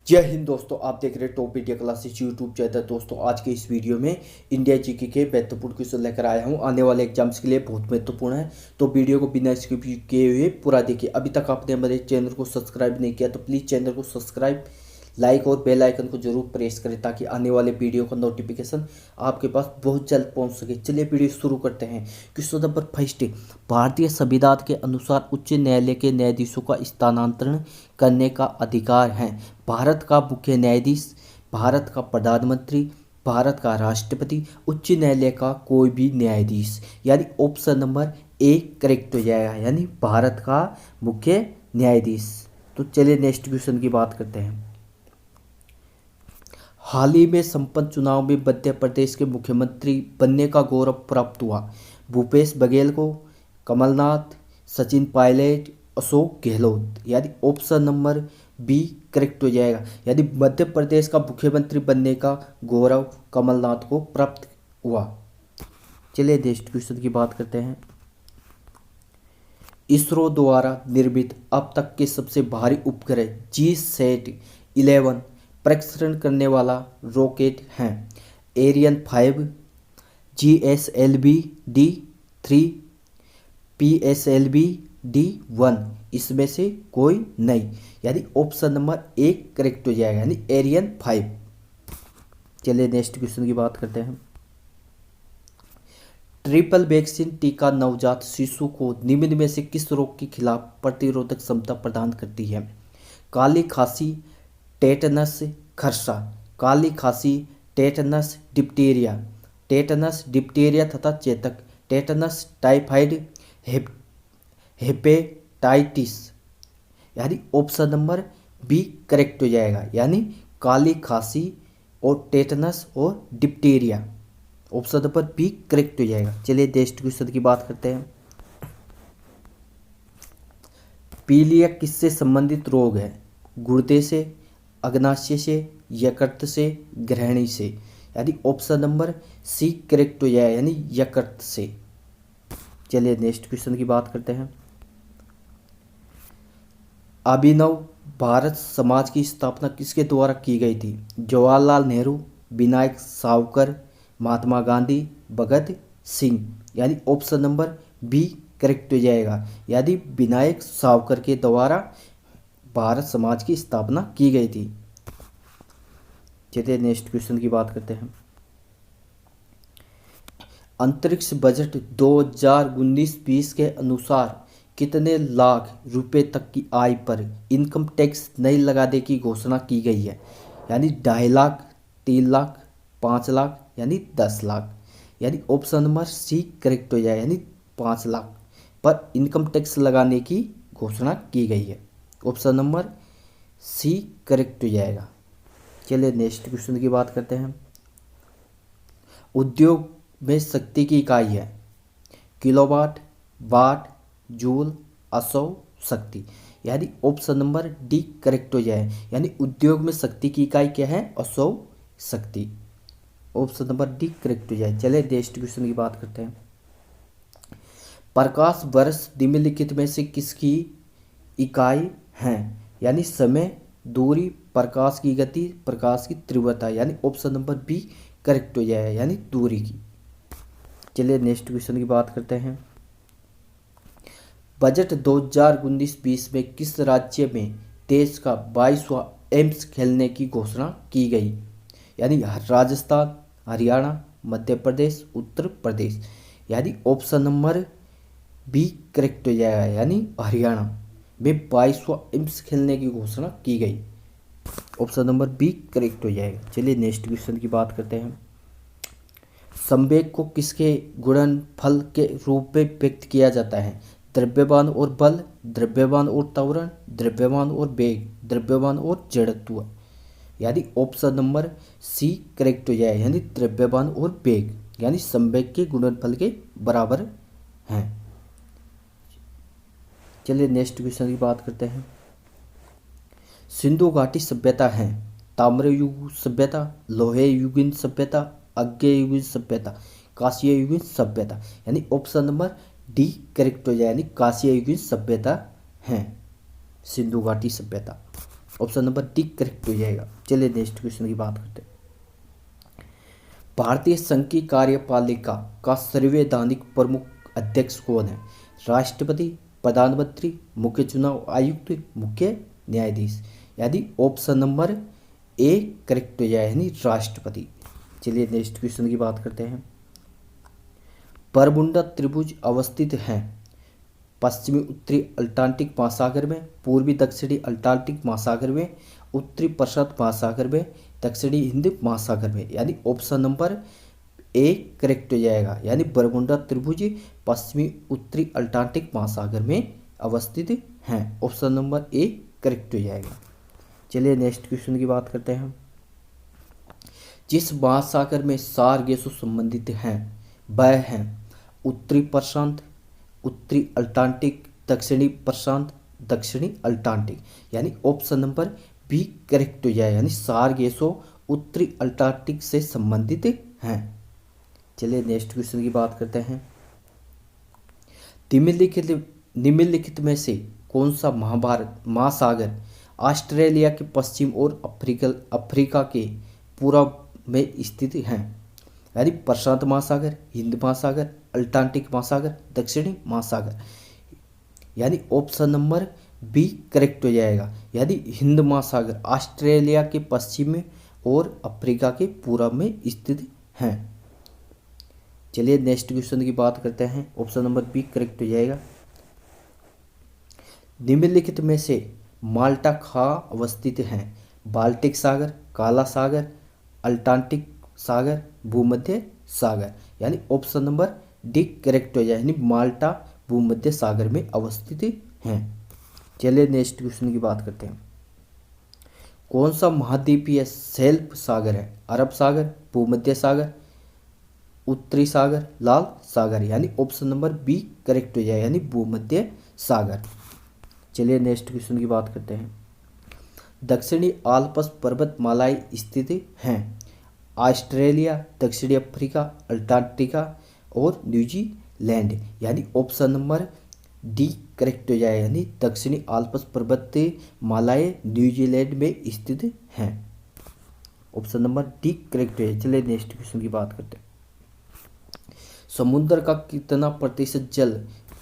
जय हिंद दोस्तों, आप देख रहे हैं top India classes YouTube channel. दोस्तों आज के इस वीडियो में इंडिया जीके के महत्वपूर्ण क्वेश्चन लेकर आया हूं, आने वाले एग्जाम्स के लिए बहुत महत्वपूर्ण है। तो वीडियो को बिना स्किप किए हुए पूरा देखिए। अभी तक आपने हमारे चैनल को सब्सक्राइब नहीं किया तो प्लीज़ चैनल को सब्सक्राइब, लाइक और बेल आइकन को जरूर प्रेस करें ताकि आने वाले वीडियो का नोटिफिकेशन आपके पास बहुत जल्द पहुंच सके। चलिए वीडियो शुरू करते हैं। क्वेश्चन नंबर फर्स्ट, भारतीय संविधान के अनुसार उच्च न्यायालय के न्यायाधीशों का स्थानांतरण करने का अधिकार है भारत का मुख्य न्यायाधीश, भारत का प्रधानमंत्री, भारत का राष्ट्रपति, उच्च न्यायालय का कोई भी न्यायाधीश। यानी ऑप्शन नंबर ए करेक्ट हो जाएगा, यानी भारत का मुख्य न्यायाधीश। तो चलिए नेक्स्ट क्वेश्चन की बात करते हैं। हाल ही में संपन्न चुनाव में मध्य प्रदेश के मुख्यमंत्री बनने का गौरव प्राप्त हुआ भूपेश बघेल को, कमलनाथ, सचिन पायलट, अशोक गहलोत। यानी ऑप्शन नंबर बी करेक्ट हो जाएगा, यानी मध्य प्रदेश का मुख्यमंत्री बनने का गौरव कमलनाथ को प्राप्त हुआ। चलिए नेक्स्ट क्वेश्चन की बात करते हैं। इसरो द्वारा निर्मित अब तक के सबसे भारी उपग्रह GSAT-11 प्रक्षेपण करने वाला रॉकेट है एरियन 5, GSLV-D3, PSLV-D1। इसमें से कोई नहीं, यानी ऑप्शन नंबर एक करेक्ट हो जाएगा, यानी एरियन 5। चलिए नेक्स्ट क्वेश्चन की बात करते हैं। ट्रिपल वैक्सीन टीका नवजात शिशु को निम्न में से किस रोग के खिलाफ प्रतिरोधक क्षमता प्रदान करती है? काली खांसी, टेटनस, खरसा। काली खांसी, टेटनस, डिप्टीरिया तथा चेचक, टेटनस, टाइफाइड, हेपेटाइटिस। यानी ऑप्शन नंबर बी करेक्ट हो जाएगा, यानी काली खांसी और टेटनस और diphtheria. Option number B correct हो जाएगा। चलिए नेक्स्ट क्वेश्चन की बात करते हैं। पीलिया किससे संबंधित रोग है? गुर्दे से, अग्नाशय से, यकृत से, ग्रहणी से। यानी ऑप्शन नंबर सी करेक्ट हो जाएगा, यानी यकृत से। चलिए नेक्स्ट क्वेश्चन की बात करते हैं। अभिनव भारत समाज की स्थापना किसके द्वारा की गई थी? जवाहरलाल नेहरू, विनायक सावरकर, महात्मा गांधी, भगत सिंह। यानी ऑप्शन नंबर बी करेक्ट हो जाएगा, यानी विनायक सावरकर के द्वारा भारत समाज की स्थापना की गई थी। चलिए नेक्स्ट क्वेश्चन की बात करते हैं। अंतरिक्ष बजट 2019-20 के अनुसार कितने लाख रुपए तक की आय पर इनकम टैक्स नहीं लगाने की घोषणा की गई है? यानी 2.5 लाख, 3 लाख, 5 लाख, यानी 10 लाख। यानी ऑप्शन नंबर सी करेक्ट हो जाएगा, यानी 5 लाख पर इनकम टैक्स लगाने की घोषणा की गई है। ऑप्शन नंबर सी करेक्ट हो जाएगा। चलिए नेक्स्ट क्वेश्चन की बात करते हैं। उद्योग में शक्ति की इकाई है किलोवाट, वाट, जूल, असौ, शक्ति। यानी ऑप्शन नंबर डी करेक्ट हो जाए, यानी उद्योग में शक्ति की इकाई क्या है? असौ शक्ति। ऑप्शन नंबर डी करेक्ट हो जाए। चले नेक्स्ट क्वेश्चन की बात करते हैं। प्रकाश वर्ष निम्नलिखित में से किसकी इकाई है? यानी समय, दूरी, प्रकाश की गति, प्रकाश की तीव्रता। यानी ऑप्शन नंबर बी करेक्ट हो जाएगा, यानी दूरी की। चलिए नेक्स्ट क्वेश्चन की बात करते हैं। बजट 2019-20 में किस राज्य में देश का 22वां एम्स खेलने की घोषणा की गई? यानी राजस्थान, हरियाणा, मध्य प्रदेश, उत्तर प्रदेश। यानी ऑप्शन नंबर बी करेक्ट हो जाएगा, यानी हरियाणा में 22वां एम्स खेलने की घोषणा की गई। ऑप्शन नंबर बी करेक्ट हो जाएगा। चलिए नेक्स्ट क्वेश्चन की बात करते हैं। संवेग को किसके गुणनफल के रूप में व्यक्त किया जाता है? द्रव्यमान और बल, द्रव्यमान और त्वरण, द्रव्यमान और वेग, द्रव्यमान और जड़त्व। यानी ऑप्शन नंबर सी करेक्ट हो जाए, यानी द्रव्यमान और वेग, यानी संवेग के गुणनफल के बराबर हैं। चलिए नेक्स्ट क्वेश्चन की बात करते हैं। सिंधु घाटी सभ्यता है ताम्रयुग सभ्यता, लोहे युगीन सभ्यता, अग्न्य युगीन सभ्यता, कांस्य युगीन सभ्यता। यानी ऑप्शन नंबर डी करेक्ट हो जाए, यानी कांस्य युगीन सभ्यता है सिंधु घाटी सभ्यता। ऑप्शन नंबर डी करेक्ट हो जाएगा। चलिए नेक्स्ट क्वेश्चन की बात करते हैं। भारतीय संघ की कार्यपालिका का संवैधानिक प्रमुख अध्यक्ष कौन है? राष्ट्रपति, प्रधानमंत्री, मुख्य चुनाव आयुक्त, मुख्य न्यायाधीश। यानी ऑप्शन नंबर ए करेक्ट हो जाए, यानी राष्ट्रपति। चलिए नेक्स्ट क्वेश्चन की बात करते हैं। बरमुंडा त्रिभुज अवस्थित है पश्चिमी उत्तरी अटलांटिक महासागर में, पूर्वी दक्षिणी अटलांटिक महासागर में, उत्तरी प्रशांत महासागर में, दक्षिणी हिंद महासागर में। यानी ऑप्शन नंबर ए करेक्ट हो जाएगा, यानी बरमुंडा त्रिभुज पश्चिमी उत्तरी अटलांटिक महासागर में अवस्थित हैं। ऑप्शन नंबर ए करेक्ट हो जाएगा। चलिए नेक्स्ट क्वेश्चन की बात करते हैं। जिस महासागर में सार गैसों संबंधित हैं वह हैं उत्तरी प्रशांत, उत्तरी अटलांटिक, दक्षिणी प्रशांत, दक्षिणी अटलांटिक। यानी ऑप्शन नंबर बी करेक्ट हो जाए, यानी सार गैसों उत्तरी अटलांटिक से संबंधित हैं। चलिए नेक्स्ट क्वेश्चन की बात करते हैं। निम्नलिखित में से कौन सा महासागर ऑस्ट्रेलिया के पश्चिम और अफ्रीका के पूर्व में स्थित है? यानी प्रशांत महासागर, हिंद महासागर, अटलांटिक महासागर, दक्षिणी महासागर। यानी ऑप्शन नंबर बी करेक्ट हो जाएगा, यानी हिंद महासागर ऑस्ट्रेलिया के पश्चिम में और अफ्रीका के पूर्व में स्थित हैं। चलिए नेक्स्ट क्वेश्चन की बात करते हैं। ऑप्शन नंबर बी करेक्ट हो जाएगा। निम्नलिखित में से माल्टा कहाँ अवस्थित हैं? बाल्टिक सागर, काला सागर, अटलांटिक सागर, भूमध्य सागर। यानी ऑप्शन नंबर डी करेक्ट हो जाए, यानी माल्टा भूमध्य सागर में अवस्थित हैं। चलिए नेक्स्ट क्वेश्चन की बात करते हैं। कौन सा महाद्वीपीय शेल्फ सागर है? अरब सागर, भूमध्य सागर, उत्तरी सागर, लाल सागर। यानी ऑप्शन नंबर बी करेक्ट हो जाए, यानी भूमध्य सागर। चलिए नेक्स्ट क्वेश्चन की बात करते हैं। दक्षिणी आल्प्स पर्वतमालाएं स्थित हैं ऑस्ट्रेलिया, दक्षिणी अफ्रीका, अंटार्कटिका और न्यूजीलैंड। यानी ऑप्शन नंबर डी करेक्ट हो जाए, यानी दक्षिणी आल्प्स पर्वतमालाएं न्यूजीलैंड में स्थित हैं। ऑप्शन नंबर डी करेक्ट है। चलिए नेक्स्ट क्वेश्चन की बात करते हैं। समुद्र का कितना प्रतिशत जल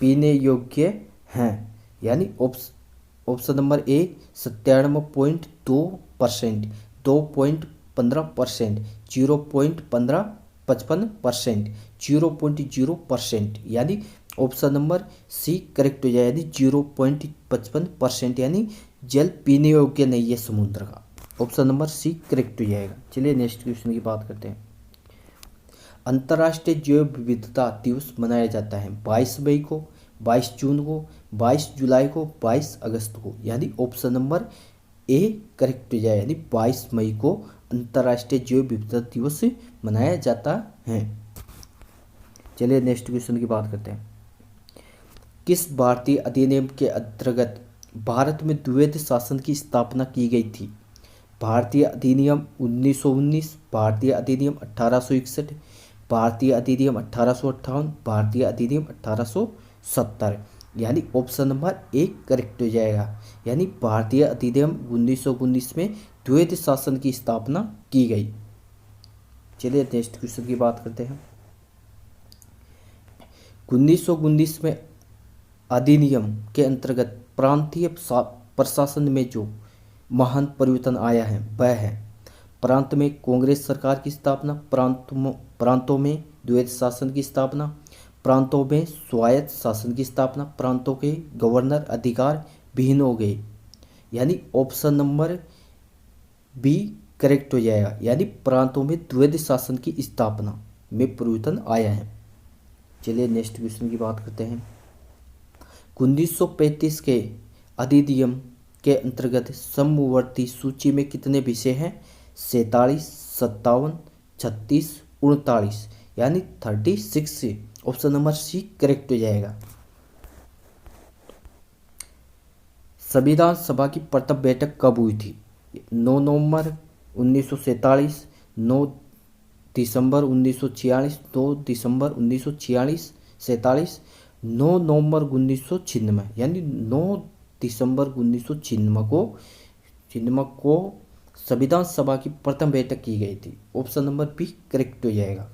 पीने योग्य है? यानी ऑप्शन नंबर ए 97.2%, 2.15%, 0.55%, 0.0%। यानी ऑप्शन नंबर सी करेक्ट हो जाए, यानी 0.55%, यानी जल पीने योग्य नहीं है समुद्र का। ऑप्शन नंबर सी करेक्ट हो जाएगा। चलिए नेक्स्ट क्वेश्चन की बात करते हैं। अंतर्राष्ट्रीय जैव विविधता दिवस मनाया जाता है 22 मई को, 22 जून को, 22 जुलाई को, 22 अगस्त को। यानी ऑप्शन नंबर ए करेक्ट हो जाए, यानी 22 मई को अंतर्राष्ट्रीय जैव विविधता दिवस मनाया जाता है। चलिए नेक्स्ट क्वेश्चन की बात करते हैं। किस भारतीय अधिनियम के अंतर्गत भारत में द्वैध शासन की स्थापना की गई थी? भारतीय अधिनियम 1919, भारतीय अधिनियम 1861, भारतीय अधिनियम 1858, भारतीय अधिनियम 1870। यानी ऑप्शन नंबर ए करेक्ट हो जाएगा, यानी भारतीय अधिनियम 1919 में द्वैध शासन की स्थापना की गई। चलिए नेक्स्ट क्वेश्चन की बात करते हैं। 1919 में अधिनियम के अंतर्गत प्रांतीय प्रशासन में जो महान परिवर्तन आया है वह है प्रांत में कांग्रेस सरकार की स्थापना, प्रांतों में द्वैध शासन की स्थापना, प्रांतों में स्वायत्त शासन की स्थापना, प्रांतों के गवर्नर अधिकार विहीन हो गए। यानी ऑप्शन नंबर बी करेक्ट हो जाएगा, यानी प्रांतों में द्वैध शासन की स्थापना में परिवर्तन आया है। चलिए नेक्स्ट क्वेश्चन की बात करते हैं। 1935 के अधिनियम के अंतर्गत समवर्ती सूची में कितने विषय हैं? 47, 57, 36, 39। यानी 36। ऑप्शन नंबर सी करेक्ट हो जाएगा। संविधान सभा की प्रथम बैठक कब हुई थी? 9 नवंबर 1947, 9 दिसंबर 1946, 2 दिसंबर 1946, 47, 9 नवंबर 1996। यानी 9 दिसंबर 1996 को दिनांक को संविधान सभा की प्रथम बैठक की गई थी। ऑप्शन नंबर बी करेक्ट हो जाएगा।